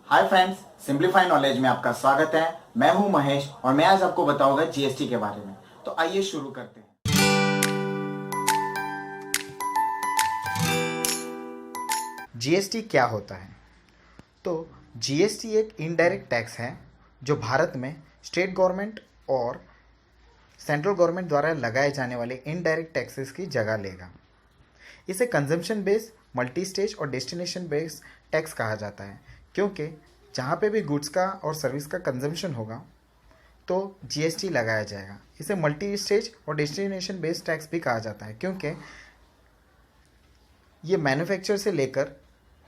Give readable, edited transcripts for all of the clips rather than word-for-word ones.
Hi friends, simplify knowledge में आपका स्वागत है। मैं हूं महेश और मैं आज आपको बताऊंगा जीएसटी के बारे में। तो आइए शुरू करते हैं। जीएसटी क्या होता है? तो जीएसटी एक इनडायरेक्ट टैक्स है जो भारत में स्टेट गवर्नमेंट और सेंट्रल गवर्नमेंट द्वारा लगाए जाने वाले इनडायरेक्ट टैक्सेस की जगह लेगा। इसे कंजम्पशन बेस्ड, मल्टी स्टेज और डेस्टिनेशन बेस्ड टैक्स कहा जाता है, क्योंकि जहाँ पे भी गुड्स का और सर्विस का कंजम्पशन होगा तो जीएसटी लगाया जाएगा। इसे मल्टी स्टेज और डेस्टिनेशन बेस्ड टैक्स भी कहा जाता है, क्योंकि ये मैन्युफैक्चर से लेकर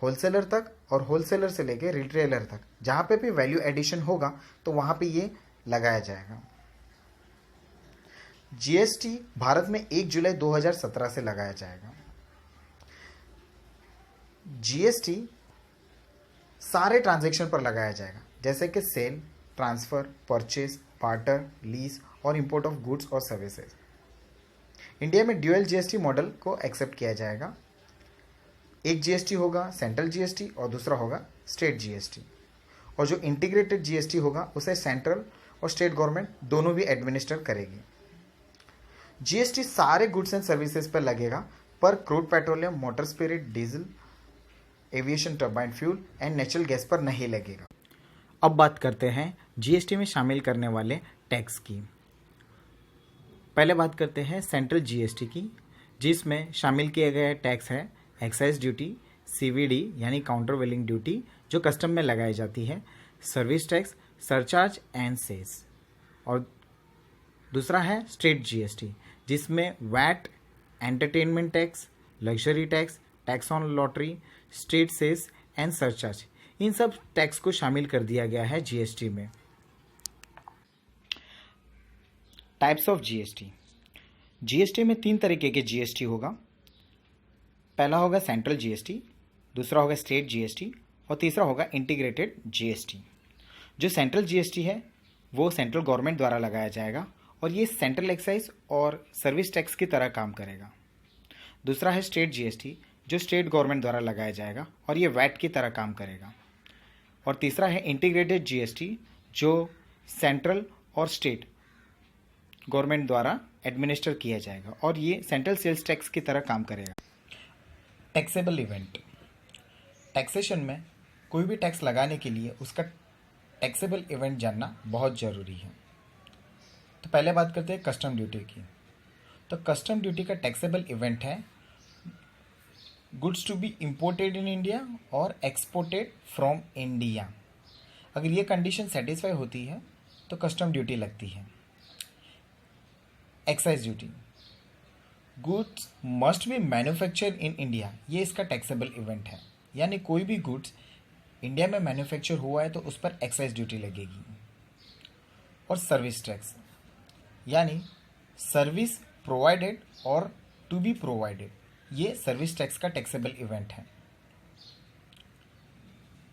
होलसेलर तक और होलसेलर से लेकर रिटेलर तक जहाँ पे भी वैल्यू एडिशन होगा तो वहाँ पे ये लगाया जाएगा। जीएसटी भारत में 1 जुलाई 2017 से लगाया जाएगा। जीएसटी सारे ट्रांजैक्शन पर लगाया जाएगा, जैसे कि sale, transfer, purchase, barter, lease और इंपोर्ट ऑफ गुड्स और सर्विसेज। इंडिया में ड्यूअल जीएसटी मॉडल को एक्सेप्ट किया जाएगा। एक जीएसटी होगा सेंट्रल जीएसटी और दूसरा होगा स्टेट जीएसटी, और जो इंटीग्रेटेड जीएसटी होगा उसे सेंट्रल और स्टेट गवर्नमेंट दोनों भी एडमिनिस्टर करेगी। जीएसटी सारे गुड्स एंड सर्विसेज पर लगेगा, पर crude petroleum, motor spirit, diesel, aviation turbine fuel and natural gas पर नहीं लगेगा। अब बात करते हैं जीएसटी में शामिल करने वाले टैक्स की। पहले बात करते हैं सेंट्रल जीएसटी की, जिसमें शामिल किए गए टैक्स है एक्साइज ड्यूटी, सीवीडी यानी काउंटर वेलिंग ड्यूटी जो कस्टम में लगाई जाती है, service tax, surcharge and cess, और दूसरा है स्टेट जीएसटी जिसमें VAT, entertainment tax, luxury tax, tax on lottery, state cess and surcharge, इन सब टैक्स को शामिल कर दिया गया है जीएसटी में। Types of GST. जीएसटी में 3 तरीके के जीएसटी होगा। पहला होगा सेंट्रल जीएसटी, दूसरा होगा स्टेट जीएसटी और तीसरा होगा इंटीग्रेटेड जीएसटी। जो सेंट्रल जीएसटी है वो सेंट्रल गवर्नमेंट द्वारा लगाया जाएगा और ये सेंट्रल एक्साइज और सर्विस टैक्स की तरह काम करेगा। दूसरा है स्टेट जीएसटी जो स्टेट गवर्नमेंट द्वारा लगाया जाएगा और ये वैट की तरह काम करेगा। और तीसरा है इंटीग्रेटेड जीएसटी जो सेंट्रल और स्टेट गवर्नमेंट द्वारा एडमिनिस्टर किया जाएगा और ये सेंट्रल सेल्स टैक्स की तरह काम करेगा। Taxable event. टैक्सेशन में कोई भी टैक्स लगाने के लिए उसका टैक्सेबल इवेंट जानना बहुत ज़रूरी है। तो पहले बात करते हैं कस्टम ड्यूटी की। तो कस्टम ड्यूटी का टैक्सेबल इवेंट है goods to be imported in India और एक्सपोर्टेड फ्रॉम इंडिया। अगर ये कंडीशन सेटिस्फाई होती है तो कस्टम ड्यूटी लगती है। Excise duty, goods must be manufactured in India, ये इसका टैक्सेबल इवेंट है, यानी कोई भी गुड्स इंडिया में मैन्युफैक्चर हुआ है तो उस पर एक्साइज ड्यूटी लगेगी। और सर्विस टैक्स, यानी सर्विस प्रोवाइडेड और टू बी प्रोवाइडेड, ये सर्विस टैक्स का टैक्सेबल इवेंट है।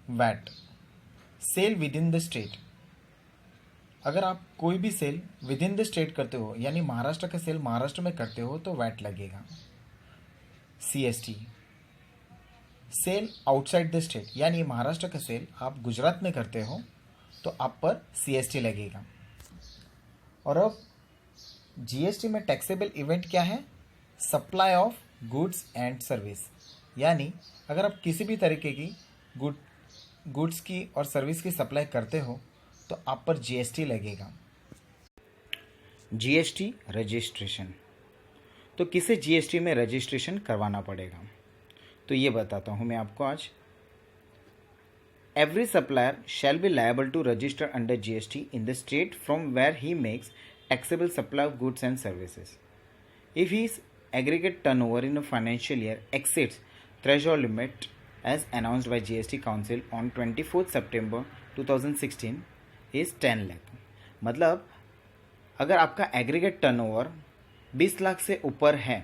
VAT, sale within the state. अगर आप कोई भी sale within the state करते हो, यानी महाराष्ट्र का सेल महाराष्ट्र में करते हो तो वैट लगेगा। CST, sale outside the state, यानी महाराष्ट्र का सेल आप गुजरात में करते हो तो आप पर सीएसटी लगेगा। और अब जीएसटी में टैक्सेबल इवेंट क्या है? Supply of goods and service, यानी अगर आप किसी भी तरीके की गुड्स की और सर्विस की सप्लाई करते हो तो आप पर जीएसटी लगेगा। GST registration. तो किसे जीएसटी में रजिस्ट्रेशन करवाना पड़ेगा तो ये बताता हूँ मैं आपको आज। Every supplier shall be liable to register under GST in the state from where he makes taxable supply of goods and services. If his aggregate turnover in a financial year exceeds threshold limit as announced by GST Council on 24th September 2016 is 10 lakh. मतलब अगर आपका aggregate turnover 20 lakh से ऊपर है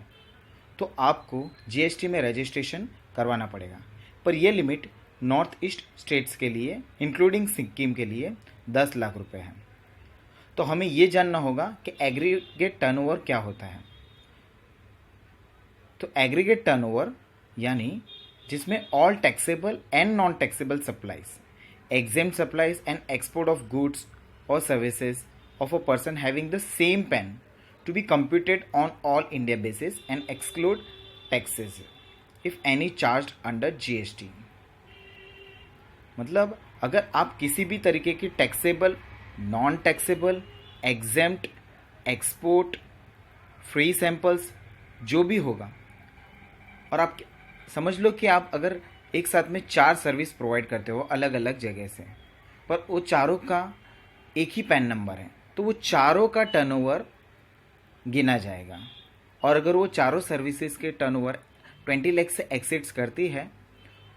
तो आपको GST में registration करवाना पड़ेगा, पर यह लिमिट नॉर्थ ईस्ट स्टेट्स के लिए इंक्लूडिंग सिक्किम के लिए 10 लाख रुपए है। तो हमें ये जानना होगा कि एग्रीगेट टर्नओवर क्या होता है। तो एग्रीगेट टर्नओवर यानी जिसमें all taxable and non taxable supplies exempt supplies and export of goods or services of a person having the same PAN to be computed on all India basis and exclude taxes if any charged under GST. मतलब अगर आप किसी भी तरीके की taxable, non taxable, exempt, export, free samples जो भी होगा, और आप समझ लो कि आप अगर एक साथ में 4 सर्विस प्रोवाइड करते हो अलग अलग जगह से, पर वो चारों का एक ही पैन नंबर है, तो वो चारों का टर्नओवर गिना जाएगा। और अगर वो चारों सर्विसेज के टर्नओवर 20 लाख से एक्सीड्स करती है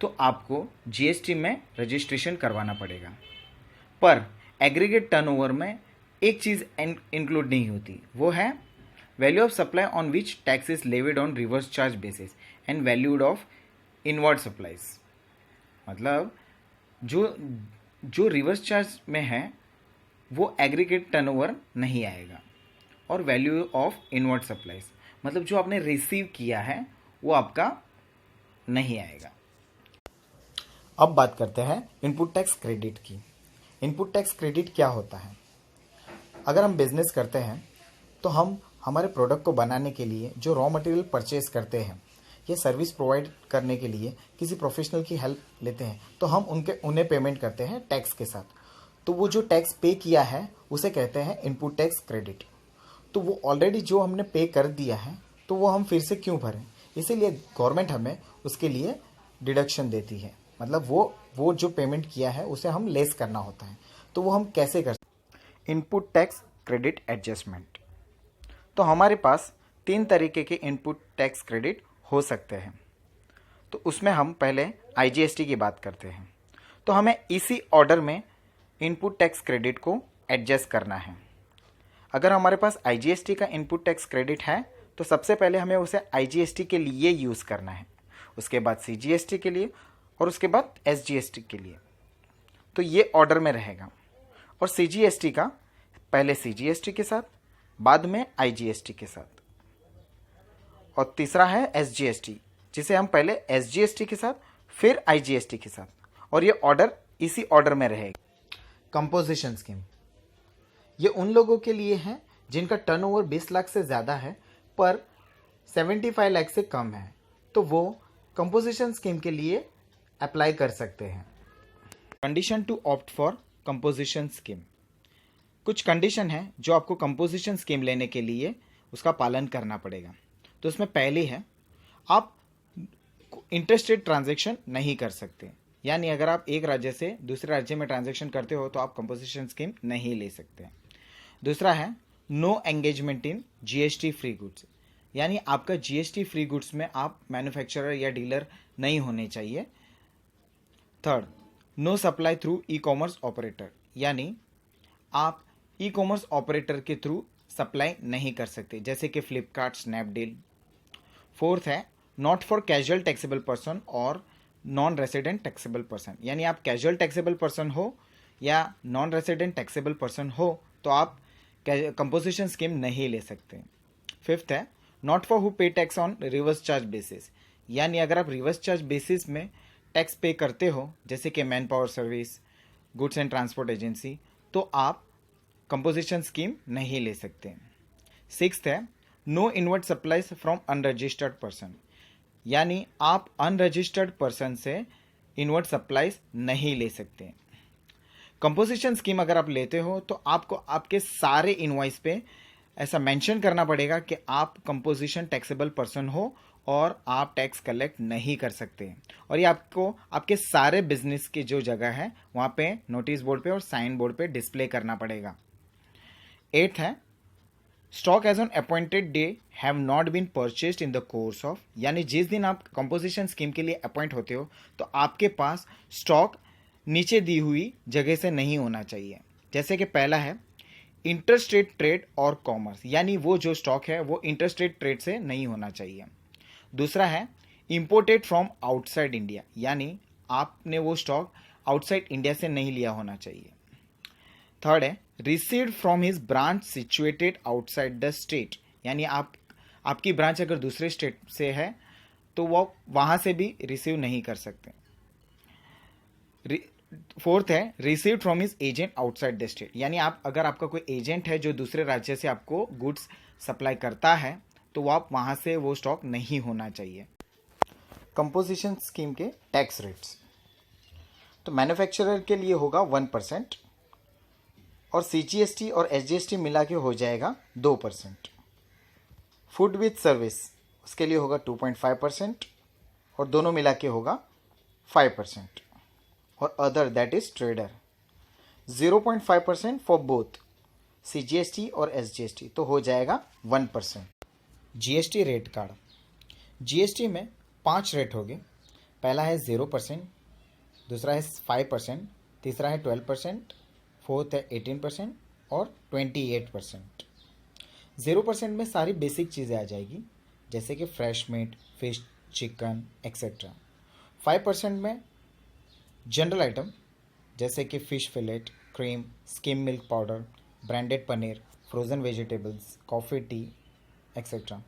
तो आपको जीएसटी में रजिस्ट्रेशन करवाना पड़ेगा। पर एग्रीगेट टर्नओवर में एक चीज़ इंक्लूड नहीं होती, वो है value of supply on which tax is levied on reverse charge basis and valued of inward supplies. मतलब जो रिवर्स चार्ज में है वो एग्रीगेट टर्नओवर नहीं आएगा, और वैल्यू ऑफ इनवर्ड सप्लाईज मतलब जो आपने रिसीव किया है वो आपका नहीं आएगा। अब बात करते हैं इनपुट टैक्स क्रेडिट की। इनपुट टैक्स क्रेडिट क्या होता है? अगर हम बिजनेस करते हैं तो हम हमारे प्रोडक्ट को बनाने के लिए जो रॉ मटेरियल परचेज करते हैं या सर्विस प्रोवाइड करने के लिए किसी प्रोफेशनल की हेल्प लेते हैं, तो हम उन्हें पेमेंट करते हैं टैक्स के साथ। तो वो जो टैक्स पे किया है उसे कहते हैं इनपुट टैक्स क्रेडिट। तो वो ऑलरेडी जो हमने पे कर दिया है तो वो हम फिर से क्यों भरें? इसीलिए गवर्नमेंट हमें उसके लिए डिडक्शन देती है। मतलब वो जो पेमेंट किया है उसे हम लेस करना होता है। तो वो हम कैसे कर सकते? Input tax credit adjustment. तो हमारे पास 3 तरीके के इनपुट टैक्स क्रेडिट हो सकते हैं। तो उसमें हम पहले आईजीएसटी की बात करते हैं। तो हमें इसी ऑर्डर में इनपुट टैक्स क्रेडिट को एडजस्ट करना है। अगर हमारे पास आईजीएसटी का इनपुट टैक्स क्रेडिट है तो सबसे पहले हमें उसे आईजीएसटी के लिए यूज़ करना है, उसके बाद सीजीएसटी के लिए, और उसके बाद एसजीएसटी के लिए। तो ये ऑर्डर में रहेगा। और सीजीएसटी का पहले सीजीएसटी के साथ, बाद में आईजीएसटी के साथ। और तीसरा है एसजीएसटी, जिसे हम पहले एसजीएसटी के साथ फिर आईजीएसटी के साथ, और ये ऑर्डर इसी ऑर्डर में रहेगा। कंपोजिशन स्कीम ये उन लोगों के लिए है जिनका टर्नओवर 20 लाख से ज़्यादा है पर 75 लाख से कम है, तो वो कंपोजिशन स्कीम के लिए अप्लाई कर सकते हैं। Condition to opt for composition scheme. कुछ कंडीशन है जो आपको कंपोजिशन स्कीम लेने के लिए उसका पालन करना पड़ेगा। तो उसमें पहली है, आप इंटरस्टेट ट्रांजैक्शन नहीं कर सकते, यानी अगर आप एक राज्य से दूसरे राज्य में ट्रांजैक्शन करते हो तो आप कंपोजिशन स्कीम नहीं ले सकते। दूसरा है no engagement in GST free goods, यानी आपका जीएसटी फ्री गुड्स में आप मैन्युफैक्चरर या डीलर नहीं होने चाहिए। Third, no supply through e commerce operator, यानी आप ई कॉमर्स ऑपरेटर के थ्रू सप्लाई नहीं कर सकते, जैसे कि फ्लिपकार्ट, स्नैपडील। फोर्थ है not for casual taxable person और नॉन रेसिडेंट टैक्सेबल पर्सन, यानी आप कैजुअल टैक्सेबल पर्सन हो या नॉन रेसिडेंट टैक्सेबल पर्सन हो तो आप कंपोजिशन स्कीम नहीं ले सकते। फिफ्थ है not for who pay tax on reverse charge basis, यानी अगर आप रिवर्स चार्ज बेसिस में टैक्स पे करते हो, जैसे कि manpower service, goods and transport agency, तो आप कंपोजिशन स्कीम नहीं ले सकते। सिक्स्थ है no inward supplies from unregistered person, यानी आप अनरजिस्टर्ड पर्सन से इनवर्ड सप्लाईज नहीं ले सकते। कंपोजिशन स्कीम अगर आप लेते हो तो आपको आपके सारे इनवॉइस पे ऐसा मेंशन करना पड़ेगा कि आप कंपोजिशन टैक्सेबल पर्सन हो और आप टैक्स कलेक्ट नहीं कर सकते, और ये आपको आपके सारे बिजनेस की जो जगह है वहाँ पे नोटिस बोर्ड पे और साइन बोर्ड पे डिस्प्ले करना पड़ेगा। एट्थ है stock as on appointed day have not been purchased in the course of, यानी जिस दिन आप कंपोजिशन स्कीम के लिए अपॉइंट होते हो तो आपके पास स्टॉक नीचे दी हुई जगह से नहीं होना चाहिए। जैसे कि पहला है इंटरस्टेट ट्रेड और कॉमर्स, यानी वो जो स्टॉक है वो इंटरस्टेट ट्रेड से नहीं होना चाहिए। दूसरा है इंपोर्टेड फ्रॉम आउटसाइड इंडिया, यानी आपने वो स्टॉक आउटसाइड इंडिया से नहीं लिया होना चाहिए। थर्ड है received from his branch situated outside the state, यानी आपकी ब्रांच अगर दूसरे स्टेट से है तो वो वहाँ से भी रिसीव नहीं कर सकते। फोर्थ है received from his agent outside the state, यानी आप अगर आपका कोई एजेंट है जो दूसरे राज्य से आपको गुड्स सप्लाई करता है तो वो आप वहाँ से वो स्टॉक नहीं होना चाहिए। कंपोजिशन स्कीम के टैक्स रेट्स, तो मैन्युफैक्चरर के लिए होगा 1% और CGST और SGST मिला के हो जाएगा 2%। फूड विथ सर्विस उसके लिए होगा 2.5% और दोनों मिला के होगा 5%। और other that is trader 0.5% for both CGST और SGST, तो हो जाएगा 1%। GST रेट कार्ड, GST में 5 रेट होंगे। पहला है 0%, दूसरा है 5%, तीसरा है 12%, फोर्थ है 18% और 28%। 0% में सारी बेसिक चीज़ें आ जाएगी जैसे कि fresh meat, fish, chicken etcetera. 5% में जनरल आइटम जैसे कि fish fillet, cream, skim milk powder, branded paneer, frozen vegetables, coffee, tea etcetera.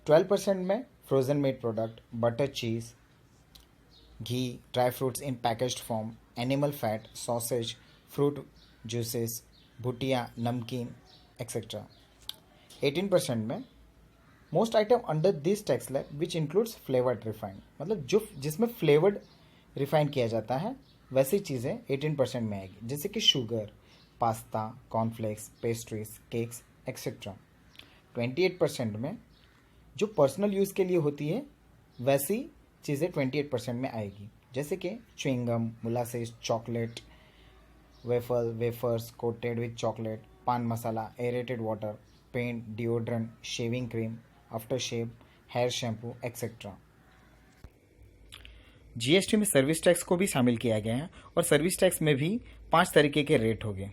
12% में frozen meat product, butter, cheese, ghee, dry fruits in packaged form, animal fat, sausage, fruit juices, bhujia, namkeen etcetera. 18% में most item under this tax slab which includes flavoured refined, मतलब जो जिसमें flavoured refine किया जाता है वैसी चीज़ें 18% में आएगी जैसे कि sugar, pasta, cornflakes, pastries, cakes etcetera. 28% में जो पर्सनल यूज़ के लिए होती है वैसी चीज़ें 28% में आएगी जैसे कि chewing gum, molasses, chocolate, wafers coated with chocolate, pan masala, aerated water, paint, deodorant, shaving cream, after shave, hair shampoo etcetera. GST में सर्विस टैक्स को भी शामिल किया गया है और सर्विस टैक्स में भी 5 तरीके के रेट होंगे।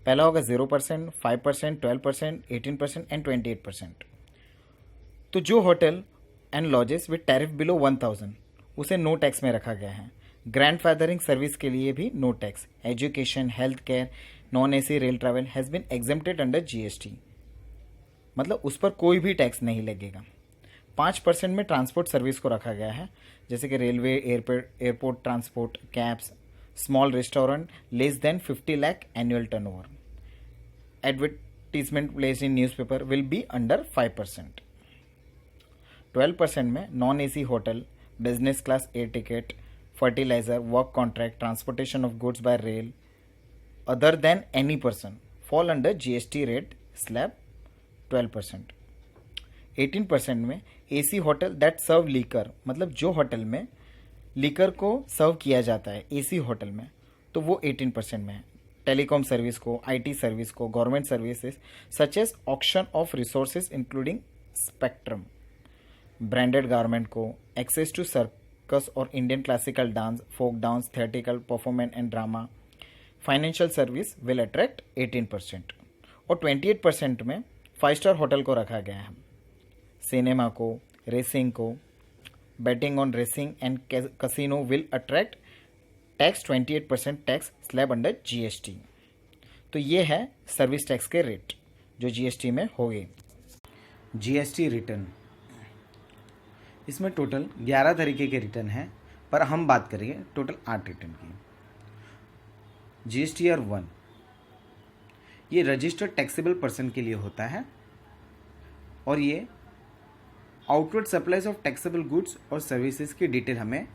पहला होगा 0%, 5%, 12%, 18% एंड 28%। तो जो hotel and lodges with tariff below 1000 उसे नो टैक्स में रखा गया है। ग्रैंड फादरिंग सर्विस के लिए भी no tax. Education, health care, non AC rail travel has been exempted under GST, मतलब उस पर कोई भी टैक्स नहीं लगेगा। 5% में ट्रांसपोर्ट सर्विस को रखा गया है जैसे कि railway, airport transport, cabs, small restaurant less than 50 lakh annual turnover. Advertisement place in newspaper will be under 5%। 12% में non AC hotel, business class air ticket, fertiliser, work contract, transportation of goods by rail other than any person fall under GST rate slab 12%। 18% में AC hotel that serve liquor, मतलब जो hotel में liquor को सर्व किया जाता है AC hotel में, तो वो 18% में है। टेलीकॉम सर्विस को, IT सर्विस को, government services such as auction of resources including spectrum, branded garment को, एक्सेस टू सर्कस और Indian classical dance, folk dance, theatrical performance and drama, financial service will attract 18%। और 28% में 5 star hotel को रखा गया है। Cinema को, रेसिंग को, betting on racing and casino will attract tax 28% tax slab under GST। तो ये है सर्विस टैक्स के रेट जो GST में होंगे। GST रिटर्न, इसमें टोटल 11 तरीके के रिटर्न हैं पर हम बात करेंगे टोटल 8 रिटर्न की। GSTR 1 ये रजिस्टर्ड टैक्सेबल पर्सन के लिए होता है और ये outward supplies of taxable goods और सर्विसेज की डिटेल हमें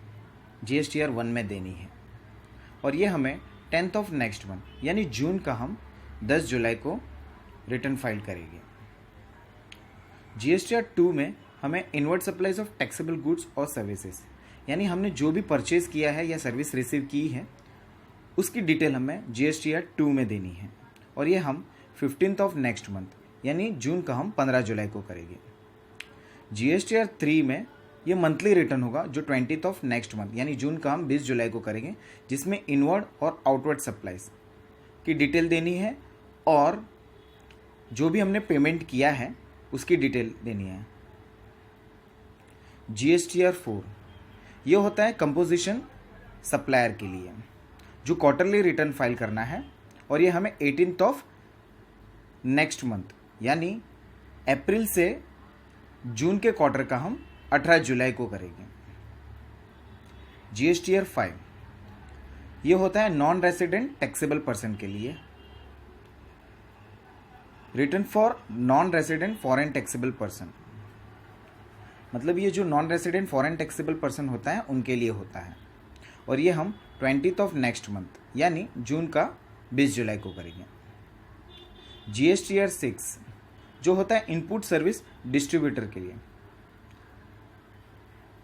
GSTR 1 में देनी है और ये हमें 10th ऑफ नेक्स्ट मंथ यानी जून का हम 10 जुलाई को रिटर्न फाइल करेंगे। GSTR 2 में हमें inward supplies of taxable goods और सर्विसेज, यानी हमने जो भी परचेज किया है या सर्विस रिसीव की है उसकी डिटेल हमें GSTR 2 में देनी है और ये हम 15th ऑफ नेक्स्ट मंथ यानी जून का हम 15 जुलाई को करेंगे। GSTR 3 में ये मंथली रिटर्न होगा जो 20th ऑफ नेक्स्ट मंथ यानी जून का हम 20 जुलाई को करेंगे, जिसमें इनवर्ड और आउटवर्ड सप्लाईज की डिटेल देनी है और जो भी हमने पेमेंट किया है उसकी डिटेल देनी है। GSTR 4 ये होता है कंपोजिशन सप्लायर के लिए जो क्वार्टरली रिटर्न फाइल करना है और ये हमें 18th ऑफ नेक्स्ट मंथ यानी अप्रैल से जून के क्वार्टर का हम 18 जुलाई को करेंगे। GSTR 5 ये होता है नॉन रेसिडेंट टैक्सेबल पर्सन के लिए। Return for non resident foreign taxable person, मतलब ये जो non resident foreign taxable person होता है उनके लिए होता है, और ये हम 20th ऑफ नेक्स्ट मंथ यानी जून का 20 जुलाई को करेंगे। GSTR 6 जो होता है इनपुट सर्विस डिस्ट्रीब्यूटर के लिए,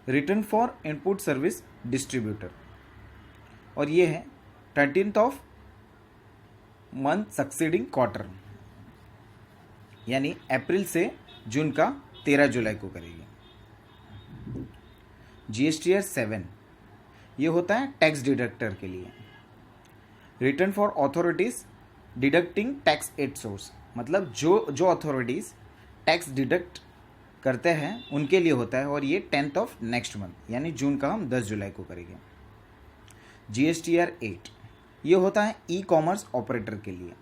return for input service distributor, और ये है 13th of month succeeding quarter यानी अप्रैल से जून का 13 जुलाई को करेंगे। GSTR 7 ये होता है टैक्स डिडक्टर के लिए, return for authorities deducting tax at source, मतलब जो अथॉरिटीज टैक्स डिडक्ट करते हैं उनके लिए होता है, और ये 10th ऑफ नेक्स्ट मंथ यानी जून का हम 10 जुलाई को करेंगे। GSTR 8 ये होता है ई कॉमर्स ऑपरेटर के लिए,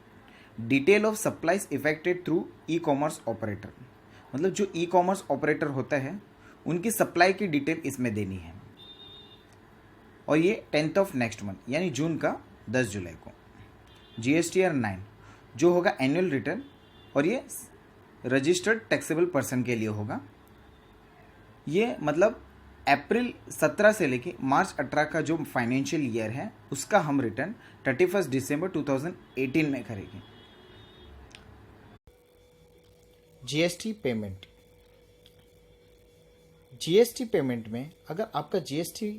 detail of supplies affected through e commerce operator, मतलब जो ई कॉमर्स ऑपरेटर होता है उनकी सप्लाई की डिटेल इसमें देनी है, और ये 10th ऑफ नेक्स्ट मंथ यानी जून का 10 जुलाई को। GSTR 9 जो होगा एनुअल रिटर्न, और ये रजिस्टर्ड टैक्सेबल पर्सन के लिए होगा। ये मतलब अप्रैल 17 से लेके मार्च 18 का जो फाइनेंशियल ईयर है उसका हम रिटर्न 31 दिसंबर 2018 में करेंगे। GST पेमेंट, GST पेमेंट में अगर आपका GST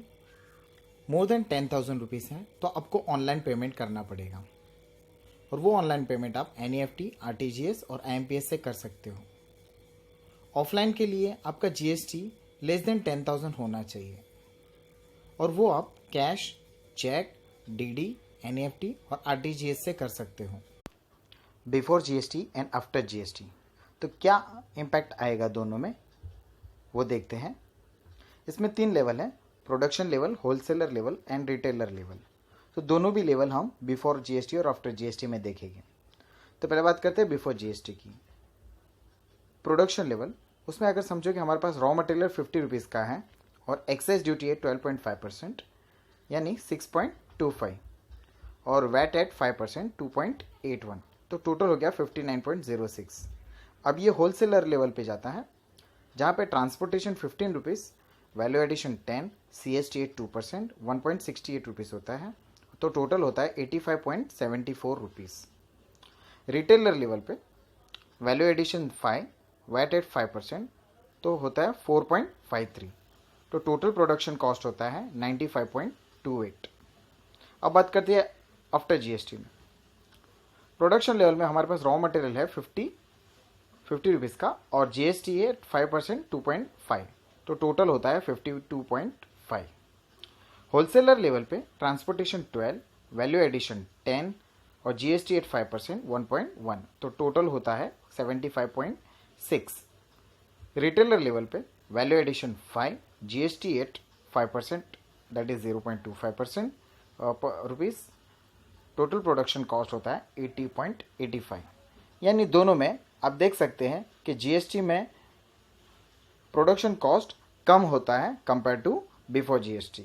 मोर देन 10,000 रुपीज़ है तो आपको ऑनलाइन पेमेंट करना पड़ेगा, और वो ऑनलाइन पेमेंट आप NEFT, RTGS और IMPS से कर सकते हो। ऑफलाइन के लिए आपका GST लेस देन 10,000 होना चाहिए, और वो आप कैश, चेक, DD, NEFT और RTGS से कर सकते हो। Before GST and after GST, तो क्या इम्पैक्ट आएगा दोनों में वो देखते हैं। इसमें 3 लेवल है, production level, wholesaler level and retailer level. तो दोनों भी लेवल हम बिफोर GST और आफ्टर GST में देखेंगे। तो पहले बात करते हैं बिफोर GST की। प्रोडक्शन लेवल, उसमें अगर समझो कि हमारे पास रॉ मटेरियल 50 रुपीज़ का है और एक्साइज ड्यूटी है 12.5% यानी 6.25, और वैट एट 5% 2.81, तो टोटल हो गया 59.06। अब ये होलसेलर लेवल पे जाता है जहाँ पे transportation 15 rupees, value addition 10, CST 2% 1.68 rupees होता है, तो टोटल होता है 85.74 रुपीज़। रिटेलर लेवल पे वैल्यू एडिशन 5, वैट एट 5%, तो होता है 4.53, तो टोटल प्रोडक्शन कॉस्ट होता है 95.28। अब बात करते हैं आफ्टर GST में। प्रोडक्शन लेवल में हमारे पास रॉ मटेरियल है 50 रुपीज़ का, और GST है 5% 2.5, तो टोटल होता है 52.5। होलसेलर लेवल पे ट्रांसपोर्टेशन 12, वैल्यू एडिशन 10 और GST एट 5% 1.1, तो टोटल होता है 75.6। रिटेलर लेवल पे value addition 5, GST at 5% that is 0.25% rupees, total production cost होता है 80.85। यानी दोनों में आप देख सकते हैं कि GST में प्रोडक्शन कॉस्ट कम होता है कंपेयर टू बिफोर GST।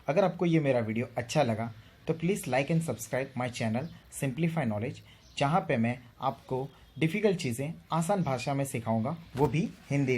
अगर आपको ये मेरा वीडियो अच्छा लगा तो please like and subscribe my channel simplify knowledge, जहाँ पे मैं आपको डिफ़िकल्ट चीज़ें आसान भाषा में सिखाऊंगा, वो भी हिंदी में।